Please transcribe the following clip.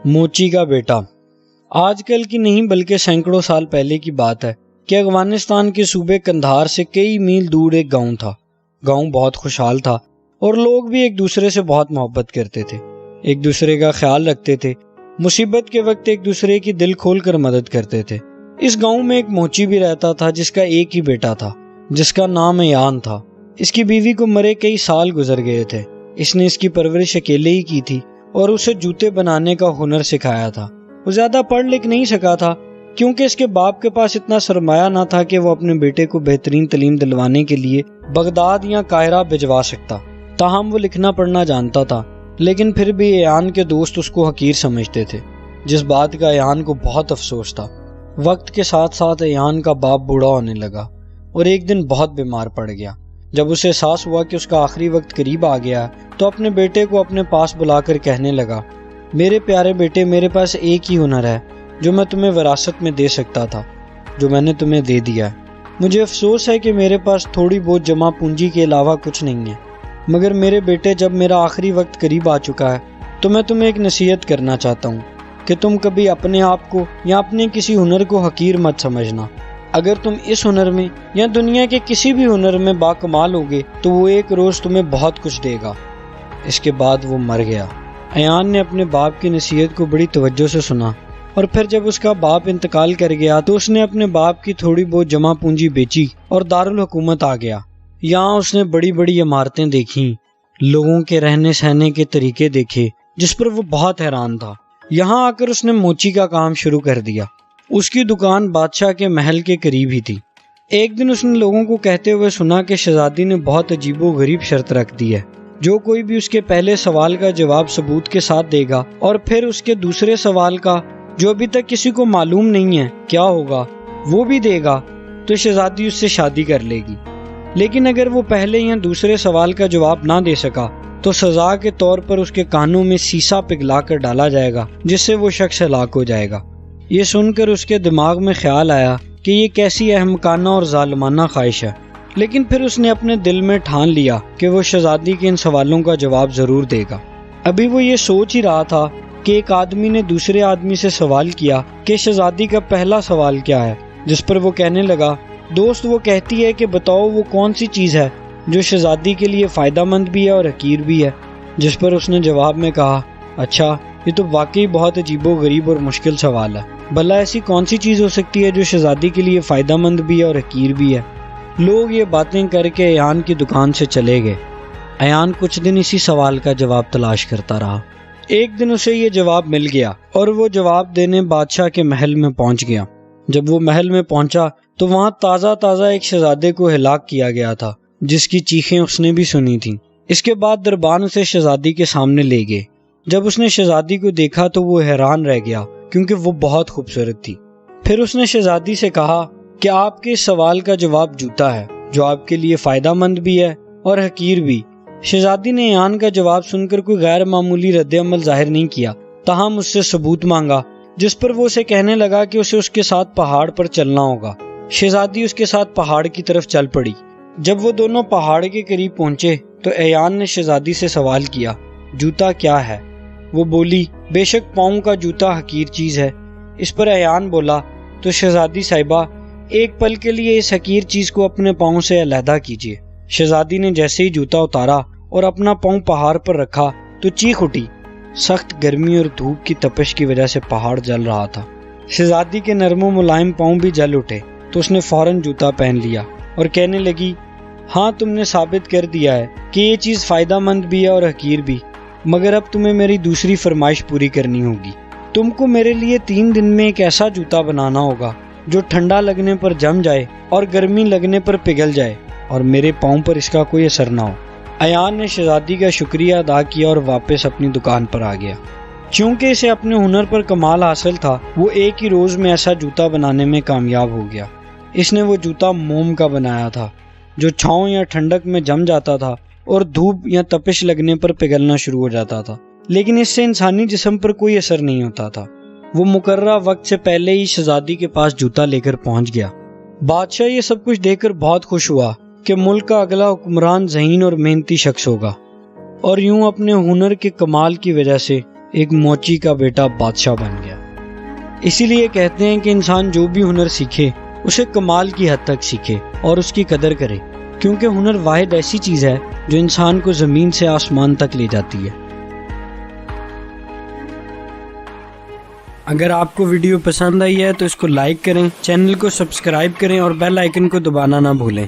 موچی کا بیٹا۔ آج کل کی نہیں بلکہ سینکڑوں سال پہلے کی بات ہے کہ افغانستان کے صوبے قندھار سے کئی میل دور ایک گاؤں تھا۔ گاؤں بہت خوشحال تھا اور لوگ بھی ایک دوسرے سے بہت محبت کرتے تھے، ایک دوسرے کا خیال رکھتے تھے، مصیبت کے وقت ایک دوسرے کی دل کھول کر مدد کرتے تھے۔ اس گاؤں میں ایک موچی بھی رہتا تھا جس کا ایک ہی بیٹا تھا، جس کا نام ایان تھا۔ اس کی بیوی کو مرے کئی سال گزر گئے تھے۔ اس نے اس کی پرورش اکیلے ہی کی تھی اور اسے جوتے بنانے کا ہنر سکھایا تھا۔ وہ زیادہ پڑھ لکھ نہیں سکا تھا کیونکہ اس کے باپ کے پاس اتنا سرمایہ نہ تھا کہ وہ اپنے بیٹے کو بہترین تعلیم دلوانے کے لیے بغداد یا قاہرہ بھجوا سکتا۔ تاہم وہ لکھنا پڑھنا جانتا تھا، لیکن پھر بھی ایان کے دوست اس کو حقیر سمجھتے تھے، جس بات کا ایان کو بہت افسوس تھا۔ وقت کے ساتھ ساتھ ایان کا باپ بوڑھا ہونے لگا اور ایک دن بہت بیمار پڑ گیا۔ جب اسے احساس ہوا کہ اس کا آخری وقت قریب آ گیا تو اپنے بیٹے کو اپنے پاس بلا کر کہنے لگا، میرے پیارے بیٹے، میرے پاس ایک ہی ہنر ہے جو میں تمہیں وراثت میں دے سکتا تھا، جو میں نے تمہیں دے دیا ہے۔ مجھے افسوس ہے کہ میرے پاس تھوڑی بہت جمع پونجی کے علاوہ کچھ نہیں ہے، مگر میرے بیٹے، جب میرا آخری وقت قریب آ چکا ہے تو میں تمہیں ایک نصیحت کرنا چاہتا ہوں کہ تم کبھی اپنے آپ کو یا اپنے کسی ہنر کو حقیر مت سمجھنا۔ اگر تم اس ہنر میں یا دنیا کے کسی بھی ہنر میں باکمال ہوگے تو وہ ایک روز تمہیں بہت کچھ دے گا۔ اس کے بعد وہ مر گیا۔ ایان نے اپنے باپ کی نصیحت کو بڑی توجہ سے سنا، اور پھر جب اس کا باپ انتقال کر گیا تو اس نے اپنے باپ کی تھوڑی بہت جمع پونجی بیچی اور دارالحکومت آ گیا۔ یہاں اس نے بڑی بڑی عمارتیں دیکھیں، لوگوں کے رہنے سہنے کے طریقے دیکھے، جس پر وہ بہت حیران تھا۔ یہاں آ کر اس نے موچی کا کام شروع کر دیا۔ اس کی دکان بادشاہ کے محل کے قریب ہی تھی۔ ایک دن اس نے لوگوں کو کہتے ہوئے سنا کہ شہزادی نے بہت عجیب و غریب شرط رکھ دی ہے، جو کوئی بھی اس کے پہلے سوال کا جواب ثبوت کے ساتھ دے گا اور پھر اس کے دوسرے سوال کا، جو ابھی تک کسی کو معلوم نہیں ہے کیا ہوگا، وہ بھی دے گا، تو شہزادی اس سے شادی کر لے گی۔ لیکن اگر وہ پہلے یا دوسرے سوال کا جواب نہ دے سکا تو سزا کے طور پر اس کے کانوں میں سیسا پگھلا کر ڈالا جائے گا، جس سے وہ شخص ہلاک ہو جائے گا۔ یہ سن کر اس کے دماغ میں خیال آیا کہ یہ کیسی احمقانہ اور ظالمانہ خواہش ہے، لیکن پھر اس نے اپنے دل میں ٹھان لیا کہ وہ شہزادی کے ان سوالوں کا جواب ضرور دے گا۔ ابھی وہ یہ سوچ ہی رہا تھا کہ ایک آدمی نے دوسرے آدمی سے سوال کیا کہ شہزادی کا پہلا سوال کیا ہے، جس پر وہ کہنے لگا، دوست، وہ کہتی ہے کہ بتاؤ وہ کون سی چیز ہے جو شہزادی کے لیے فائدہ مند بھی ہے اور حقیر بھی ہے۔ جس پر اس نے جواب میں کہا، اچھا، یہ تو واقعی بہت عجیب و غریب اور مشکل سوال ہے، بھلا ایسی کون سی چیز ہو سکتی ہے جو شہزادی کے لیے فائدہ مند بھی ہے اور حقیر بھی ہے۔ لوگ یہ باتیں کر کے ایان کی دکان سے چلے گئے۔ ایان کچھ دن اسی سوال کا جواب تلاش کرتا رہا۔ ایک دن اسے یہ جواب مل گیا اور وہ جواب دینے بادشاہ کے محل میں پہنچ گیا۔ جب وہ محل میں پہنچا تو وہاں تازہ ایک شہزادے کو ہلاک کیا گیا تھا، جس کی چیخیں اس نے بھی سنی تھیں۔ اس کے بعد دربان اسے شہزادی کے سامنے لے گئے۔ جب اس نے شہزادی کو دیکھا تو وہ حیران رہ گیا کیونکہ وہ بہت خوبصورت تھی۔ پھر اس نے شہزادی سے کہا کہ آپ کے اس سوال کا جواب جوتا ہے، جو آپ کے لیے فائدہ مند بھی ہے اور حقیر بھی۔ شہزادی نے ایان کا جواب سن کر کوئی غیر معمولی رد عمل ظاہر نہیں کیا، تاہم اس سے ثبوت مانگا، جس پر وہ اسے کہنے لگا کہ اسے اس کے ساتھ پہاڑ پر چلنا ہوگا۔ شہزادی اس کے ساتھ پہاڑ کی طرف چل پڑی۔ جب وہ دونوں پہاڑ کے قریب پہنچے تو ایان نے شہزادی سے سوال کیا، جوتا کیا ہے؟ وہ بولی، بے شک پاؤں کا جوتا حقیر چیز ہے۔ اس پر ایان بولا، تو شہزادی صاحبہ، ایک پل کے لیے اس حقیر چیز کو اپنے پاؤں سے علیحدہ کیجیے۔ شہزادی نے جیسے ہی جوتا اتارا اور اپنا پاؤں پہاڑ پر رکھا تو چیخ اٹھی۔ سخت گرمی اور دھوپ کی تپش کی وجہ سے پہاڑ جل رہا تھا۔ شہزادی کے نرم و ملائم پاؤں بھی جل اٹھے تو اس نے فوراً جوتا پہن لیا اور کہنے لگی، ہاں، تم نے ثابت کر دیا ہے کہ یہ چیز فائدہ مند بھی ہے اور حقیر بھی، مگر اب تمہیں میری دوسری فرمائش پوری کرنی ہوگی۔ تم کو میرے لیے 3 دن میں ایک ایسا جوتا بنانا ہوگا جو ٹھنڈا لگنے پر جم جائے اور گرمی لگنے پر پگھل جائے اور میرے پاؤں پر اس کا کوئی اثر نہ ہو۔ ایان نے شہزادی کا شکریہ ادا کیا اور واپس اپنی دکان پر آ گیا۔ چونکہ اسے اپنے ہنر پر کمال حاصل تھا، وہ ایک ہی روز میں ایسا جوتا بنانے میں کامیاب ہو گیا۔ اس نے وہ جوتا موم کا بنایا تھا، جو چھاؤں یا ٹھنڈک میں جم جاتا تھا اور دھوپ یا تپش لگنے پر پگھلنا شروع ہو جاتا تھا، لیکن اس سے انسانی جسم پر کوئی اثر نہیں ہوتا تھا۔ وہ مقررہ وقت سے پہلے ہی شہزادی کے پاس جوتا لے کر پہنچ گیا۔ بادشاہ یہ سب کچھ دیکھ کر بہت خوش ہوا کہ ملک کا اگلا حکمران ذہین اور محنتی شخص ہوگا، اور یوں اپنے ہنر کے کمال کی وجہ سے ایک موچی کا بیٹا بادشاہ بن گیا۔ اسی لیے کہتے ہیں کہ انسان جو بھی ہنر سیکھے اسے کمال کی حد تک سیکھے اور اس کی قدر کرے، کیونکہ ہنر واحد ایسی چیز ہے جو انسان کو زمین سے آسمان تک لے جاتی ہے۔ اگر آپ کو ویڈیو پسند آئی ہے تو اس کو لائک کریں، چینل کو سبسکرائب کریں اور بیل آئیکن کو دبانا نہ بھولیں۔